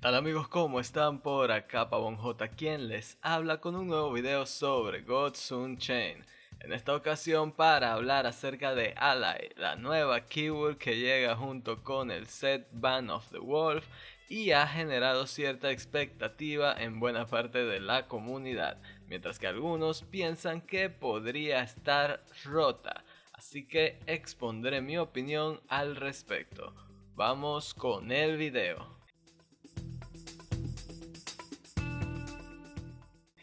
tal amigos? ¿Cómo están? Por acá Pavón J, quien les habla con un nuevo video sobre Gods Unchained. En esta ocasión para hablar acerca de Ally, la nueva keyword que llega junto con el set Band of the Wolf y ha generado cierta expectativa en buena parte de la comunidad, mientras que algunos piensan que podría estar rota, así que expondré mi opinión al respecto. Vamos con el video.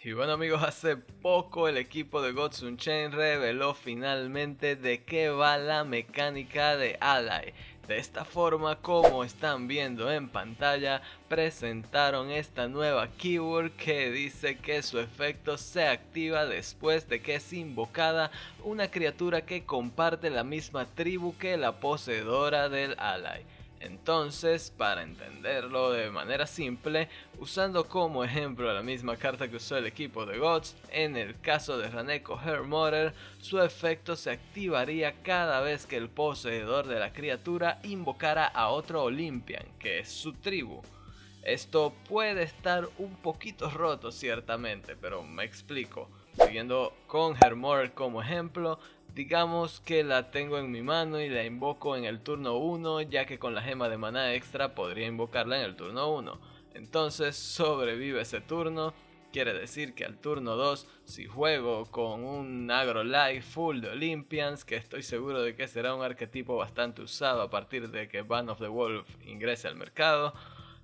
Y bueno amigos, hace poco el equipo de Gods Unchained reveló finalmente de qué va la mecánica de Ally. De esta forma, como están viendo en pantalla, presentaron esta nueva keyword que dice que su efecto se activa después de que es invocada una criatura que comparte la misma tribu que la poseedora del Ally. Entonces, para entenderlo de manera simple, usando como ejemplo la misma carta que usó el equipo de Gods, en el caso de Raneko Hermother, su efecto se activaría cada vez que el poseedor de la criatura invocara a otro Olympian, que es su tribu. Esto puede estar un poquito roto ciertamente, pero me explico. Siguiendo con Hermother como ejemplo, digamos que la tengo en mi mano y la invoco en el turno 1, ya que con la gema de maná extra podría invocarla en el turno 1. Entonces sobrevive ese turno, quiere decir que al turno 2, si juego con un agro life full de Olympians, que estoy seguro de que será un arquetipo bastante usado a partir de que Band of the Wolf ingrese al mercado,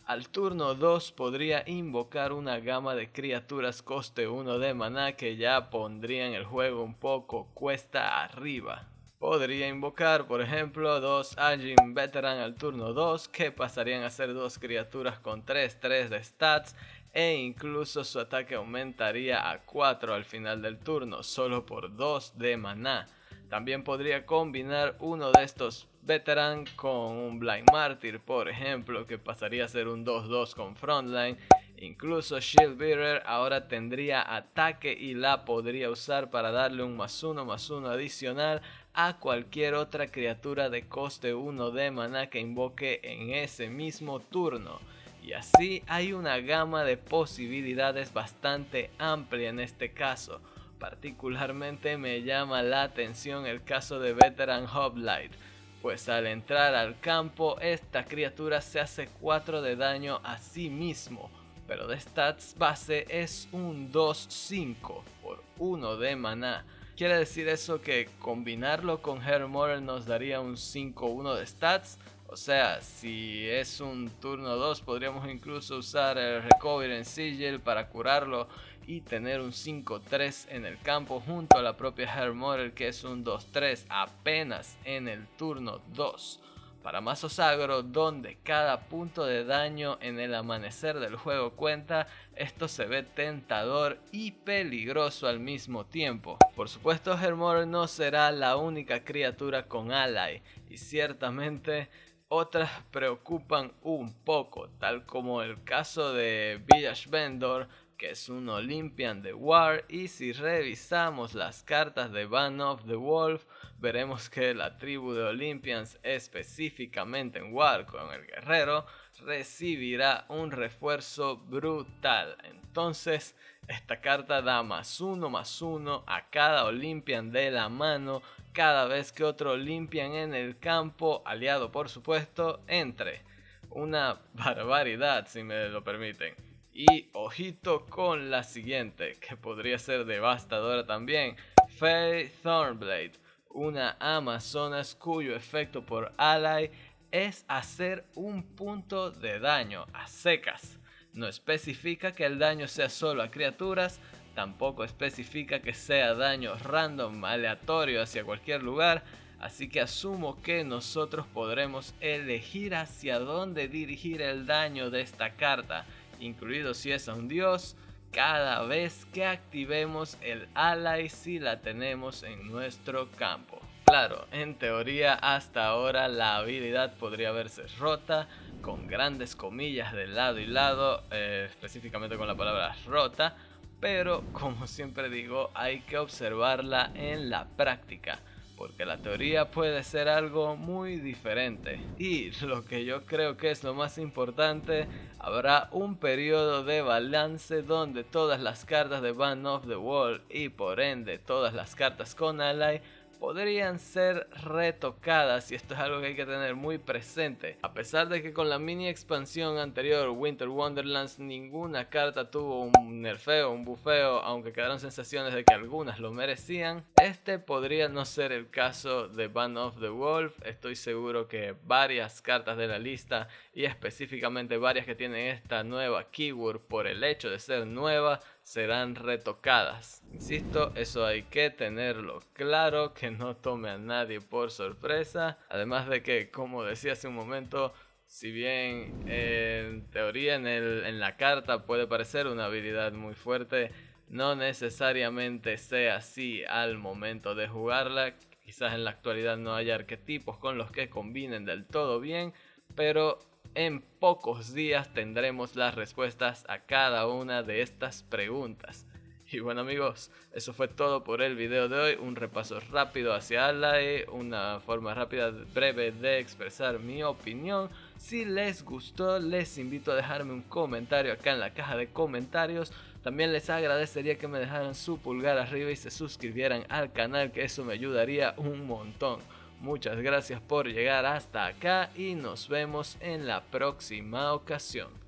al turno 2 podría invocar una gama de criaturas coste 1 de maná que ya pondrían el juego un poco cuesta arriba. Podría invocar por ejemplo dos Ajin Veteran al turno 2 que pasarían a ser dos criaturas con 3-3 de stats e incluso su ataque aumentaría a 4 al final del turno solo por 2 de maná. También podría combinar uno de estos Veteran con un Blind Martyr, por ejemplo, que pasaría a ser un 2-2 con Frontline. Incluso Shield Bearer ahora tendría ataque y la podría usar para darle un +1/+1 adicional a cualquier otra criatura de coste 1 de maná que invoque en ese mismo turno. Y así hay una gama de posibilidades bastante amplia en este caso. Particularmente me llama la atención el caso de Veteran Hoplite, pues al entrar al campo esta criatura se hace 4 de daño a sí mismo, pero de stats base es un 2-5 por 1 de maná. Quiere decir eso que combinarlo con Hermother nos daría un 5-1 de stats. O sea, si es un turno 2 podríamos incluso usar el Recovery en Sigil para curarlo y tener un 5-3 en el campo junto a la propia Hermother, que es un 2-3 apenas en el turno 2. Para mazos agro donde cada punto de daño en el amanecer del juego cuenta, esto se ve tentador y peligroso al mismo tiempo. Por supuesto, Hermother no será la única criatura con Ally y ciertamente otras preocupan un poco, tal como el caso de Village Vendor, que es un Olympian de War, y si revisamos las cartas de Band of the Wolf, veremos que la tribu de Olympians, específicamente en War con el guerrero, recibirá un refuerzo brutal. Entonces esta carta da +1/+1 a cada Olympian de la mano cada vez que otro Olympian en el campo, aliado por supuesto, entre. Una barbaridad si me lo permiten. Y ojito con la siguiente, que podría ser devastadora también. Fae Thornblade, una Amazonas cuyo efecto por Ally es hacer un punto de daño a secas. No especifica que el daño sea solo a criaturas, tampoco especifica que sea daño random aleatorio hacia cualquier lugar, así que asumo que nosotros podremos elegir hacia dónde dirigir el daño de esta carta, incluido si es a un dios, cada vez que activemos el Ally si la tenemos en nuestro campo. Claro, en teoría hasta ahora la habilidad podría verse rota, con grandes comillas de lado y lado, específicamente con la palabra rota, pero como siempre digo, hay que observarla en la práctica. porque la teoría puede ser algo muy diferente. Y lo que yo creo que es lo más importante, habrá un periodo de balance donde todas las cartas de Band of the Wall y por ende todas las cartas con Ally podrían ser retocadas, y esto es algo que hay que tener muy presente. A pesar de que con la mini expansión anterior Winter Wonderlands ninguna carta tuvo un nerfeo, un bufeo, aunque quedaron sensaciones de que algunas lo merecían, este podría no ser el caso de Band of the Wolf. Estoy seguro que varias cartas de la lista, y específicamente varias que tienen esta nueva keyword por el hecho de ser nueva, serán retocadas. Insisto, eso hay que tenerlo claro, que no tome a nadie por sorpresa. Además de que, como decía hace un momento, si bien en teoría en la carta puede parecer una habilidad muy fuerte, no necesariamente sea así al momento de jugarla. Quizás en la actualidad no haya arquetipos con los que combinen del todo bien, pero en pocos días tendremos las respuestas a cada una de estas preguntas. Y bueno amigos, eso fue todo por el video de hoy. Un repaso rápido hacia Ally, una forma rápida, breve de expresar mi opinión. Si les gustó, les invito a dejarme un comentario acá en la caja de comentarios. También les agradecería que me dejaran su pulgar arriba y se suscribieran al canal, que eso me ayudaría un montón. Muchas gracias por llegar hasta acá y nos vemos en la próxima ocasión.